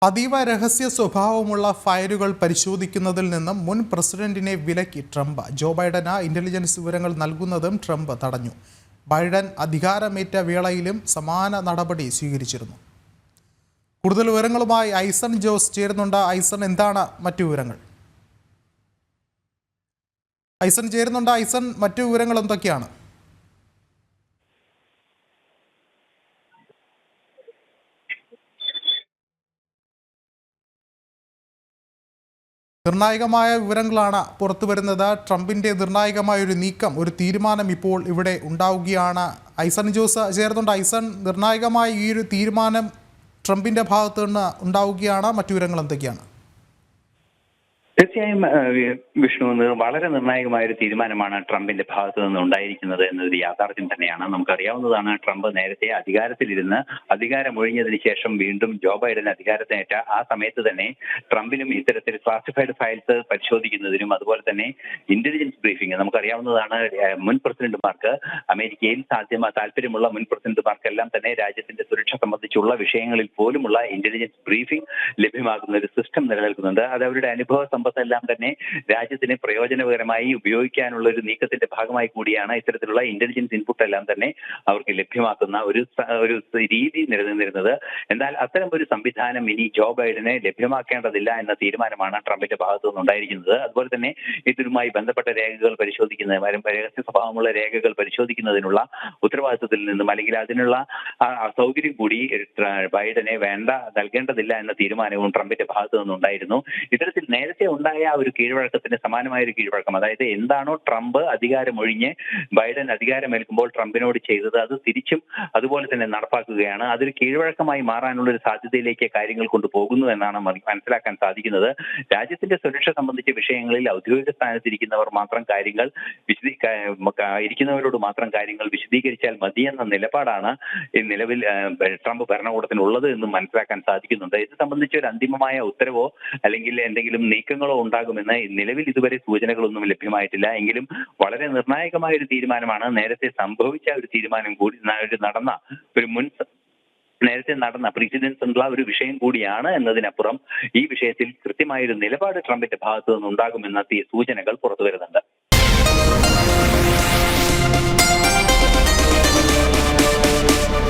അതീവ രഹസ്യ സ്വഭാവമുള്ള ഫയലുകൾ പരിശോധിക്കുന്നതിൽ നിന്നും മുൻ പ്രസിഡന്റിനെ വിലക്കി ട്രംപ്. ജോ ബൈഡന് ഇന്റലിജൻസ് വിവരങ്ങൾ നൽകുന്നതും ട്രംപ് തടഞ്ഞു. ബൈഡൻ അധികാരമേറ്റ വേളയിലും സമാന നടപടി സ്വീകരിച്ചിരുന്നു. കൂടുതൽ വിവരങ്ങളുമായി ഐസൺ ജോസ് ചേരുന്നുണ്ട്. ഐസൺ, എന്താണ് മറ്റു വിവരങ്ങൾ? ഐസൺ, മറ്റു വിവരങ്ങൾ എന്തൊക്കെയാണ്? നിർണായകമായ വിവരങ്ങളാണ് പുറത്തു വരുന്നത്. ട്രംപിന്റെ നിർണായകമായ ഒരു നീക്കം, ഒരു തീരുമാനം ഇപ്പോൾ ഇവിടെ ഉണ്ടാവുകയാണ്. ഐസൺ ജോസ് ചേർന്നുണ്ട്. ഐസൺ, നിർണായകമായ ഈ ഒരു തീരുമാനം ട്രംപിന്റെ ഭാഗത്തു നിന്ന് ഉണ്ടാവുകയാണ്. മറ്റു വിവരങ്ങൾ എന്തൊക്കെയാണ്? തീർച്ചയായും വിഷ്ണു, വളരെ നിർണായകമായ ഒരു തീരുമാനമാണ് ട്രംപിന്റെ ഭാഗത്തു നിന്ന് ഉണ്ടായിരിക്കുന്നത് എന്നൊരു യാഥാർത്ഥ്യം തന്നെയാണ്. നമുക്കറിയാവുന്നതാണ്, ട്രംപ് നേരത്തെ അധികാരത്തിലിരുന്ന് അധികാരമൊഴിഞ്ഞതിന് ശേഷം വീണ്ടും ജോ ബൈഡൻ അധികാരത്തിനേറ്റ ആ സമയത്ത് തന്നെ ട്രംപിനും ഇത്തരത്തിൽ ക്ലാസിഫൈഡ് ഫയൽസ് പരിശോധിക്കുന്നതിനും അതുപോലെ തന്നെ ഇന്റലിജൻസ് ബ്രീഫിംഗ്, നമുക്കറിയാവുന്നതാണ് മുൻ പ്രസിഡന്റുമാർക്ക്, അമേരിക്കയിൽ താല്പര്യമുള്ള മുൻ പ്രസിഡന്റുമാർക്കെല്ലാം തന്നെ രാജ്യത്തിന്റെ സുരക്ഷ സംബന്ധിച്ചുള്ള വിഷയങ്ങളിൽ പോലുമുള്ള ഇന്റലിജൻസ് ബ്രീഫിംഗ് ലഭ്യമാകുന്ന ഒരു സിസ്റ്റം നിലനിൽക്കുന്നുണ്ട്. അത് അവരുടെ അനുഭവ സമ്പത്തെല്ലാം തന്നെ രാജ്യത്തിന് പ്രയോജനകരമായി ഉപയോഗിക്കാനുള്ള ഒരു നീക്കത്തിന്റെ ഭാഗമായി കൂടിയാണ് ഇത്തരത്തിലുള്ള ഇന്റലിജൻസ് ഇൻപുട്ട് എല്ലാം തന്നെ അവർക്ക് ലഭ്യമാക്കുന്ന ഒരു രീതി നിലനിന്നിരുന്നത്. എന്നാൽ അത്തരം ഒരു സംവിധാനം ഇനി ജോ ബൈഡനെ ലഭ്യമാക്കേണ്ടതില്ല എന്ന തീരുമാനമാണ് ട്രംപിന്റെ ഭാഗത്തു നിന്നുണ്ടായിരിക്കുന്നത്. അതുപോലെ തന്നെ ഇതുമായി ബന്ധപ്പെട്ട രേഖകൾ പരിശോധിക്കുന്നതിനും രഹസ്യ സ്വഭാവമുള്ള രേഖകൾ പരിശോധിക്കുന്നതിനുള്ള ഉത്തരവാദിത്വത്തിൽ നിന്നും അല്ലെങ്കിൽ അതിനുള്ള സൗകര്യം കൂടി ബൈഡനെ നൽകേണ്ടതില്ല എന്ന തീരുമാനവും ട്രംപിന്റെ ഭാഗത്തു നിന്നുണ്ടായിരുന്നു. ഇത്തരത്തിൽ നേരത്തെ ഉണ്ടായ ഒരു കീഴ്വഴക്കത്തിന് സമാനമായ ഒരു കീഴ്വഴക്കം, അതായത് എന്താണോ ട്രംപ് അധികാരമൊഴിഞ്ഞ് ബൈഡൻ അധികാരമേൽക്കുമ്പോൾ ട്രംപിനോട് ചെയ്തത്, അത് തിരിച്ചും അതുപോലെ തന്നെ നടപ്പാക്കുകയാണ്. അതൊരു കീഴ്വഴക്കമായി മാറാനുള്ള ഒരു സാധ്യതയിലേക്ക് കാര്യങ്ങൾ കൊണ്ടുപോകുന്നു എന്നാണ് മനസ്സിലാക്കാൻ സാധിക്കുന്നത്. രാജ്യത്തിന്റെ സുരക്ഷ സംബന്ധിച്ച വിഷയങ്ങളിൽ ഔദ്യോഗിക സ്ഥാനത്തിരിക്കുന്നവരോട് മാത്രം കാര്യങ്ങൾ വിശദീകരിച്ചാൽ മതിയെന്ന നിലപാടാണ് നിലവിൽ ട്രംപ് ഭരണകൂടത്തിനുള്ളത് എന്നും മനസ്സിലാക്കാൻ സാധിക്കുന്നുണ്ട്. ഇത് സംബന്ധിച്ച് ഒരു അന്തിമമായ ഉത്തരവോ അല്ലെങ്കിൽ എന്തെങ്കിലും നീക്കങ്ങളോ ഉണ്ടാകുമെന്ന് നിലവിൽ ഇതുവരെ സൂചനകളൊന്നും ലഭ്യമായിട്ടില്ല. എങ്കിലും വളരെ നിർണായകമായ ഒരു തീരുമാനമാണ്. നേരത്തെ സംഭവിച്ച ഒരു തീരുമാനം കൂടി നേരത്തെ നടന്ന പ്രസിഡൻസ് എന്നുള്ള ഒരു വിഷയം കൂടിയാണ് എന്നതിനപ്പുറം ഈ വിഷയത്തിൽ കൃത്യമായൊരു നിലപാട് ട്രംപിന്റെ ഭാഗത്തു നിന്നുണ്ടാകുമെന്ന സൂചനകൾ പുറത്തു വരുന്നുണ്ട്.